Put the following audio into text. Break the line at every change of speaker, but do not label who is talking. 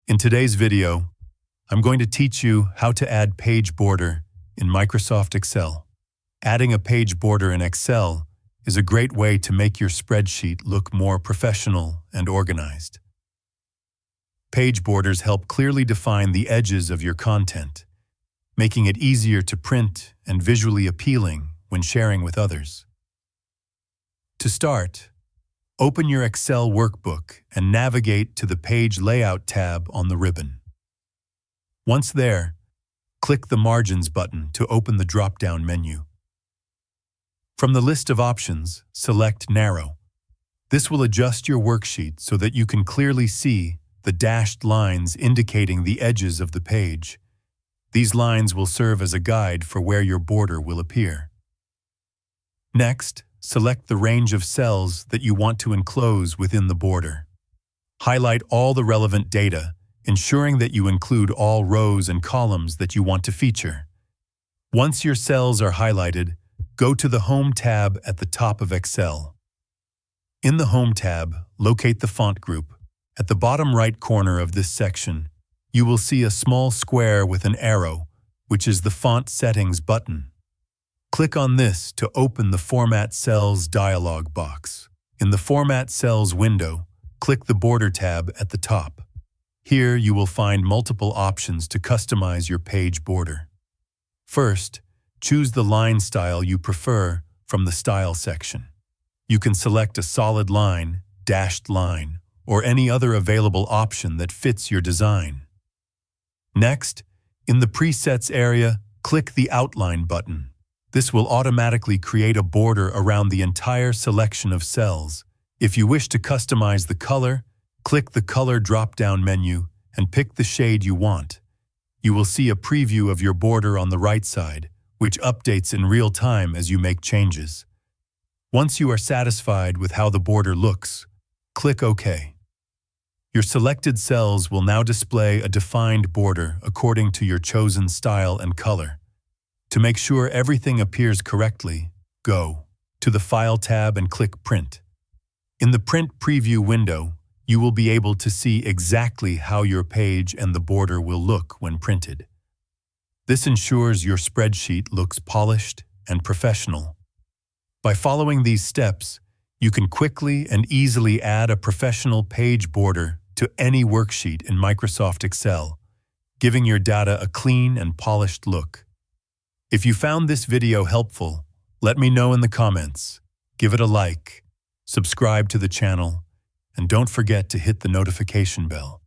In today's video, I'm going to teach you how to add page border in Microsoft Excel. Adding a page border in Excel is a great way to make your spreadsheet look more professional and organized. Page borders help clearly define the edges of your content, making it easier to print and visually appealing when sharing with others. To start, open your Excel workbook and navigate to the Page Layout tab on the ribbon. Once there, click the Margins button to open the drop-down menu. From the list of options, select Narrow. This will adjust your worksheet so that you can clearly see the dashed lines indicating the edges of the page. These lines will serve as a guide for where your border will appear. Next, select the range of cells that you want to enclose within the border. Highlight all the relevant data, ensuring that you include all rows and columns that you want to feature. Once your cells are highlighted, go to the Home tab at the top of Excel. In the Home tab, locate the font group. At the bottom right corner of this section, you will see a small square with an arrow, which is the Font Settings button. Click on this to open the Format Cells dialog box. In the Format Cells window, click the Border tab at the top. Here you will find multiple options to customize your page border. First, choose the line style you prefer from the Style section. You can select a solid line, dashed line, or any other available option that fits your design. Next, in the Presets area, click the Outline button. This will automatically create a border around the entire selection of cells. If you wish to customize the color, click the Color drop-down menu and pick the shade you want. You will see a preview of your border on the right side, which updates in real time as you make changes. Once you are satisfied with how the border looks, click OK. Your selected cells will now display a defined border according to your chosen style and color. To make sure everything appears correctly, go to the File tab and click Print. In the Print Preview window, you will be able to see exactly how your page and the border will look when printed. This ensures your spreadsheet looks polished and professional. By following these steps, you can quickly and easily add a professional page border to any worksheet in Microsoft Excel, giving your data a clean and polished look. If you found this video helpful, let me know in the comments. Give it a like, subscribe to the channel, and don't forget to hit the notification bell.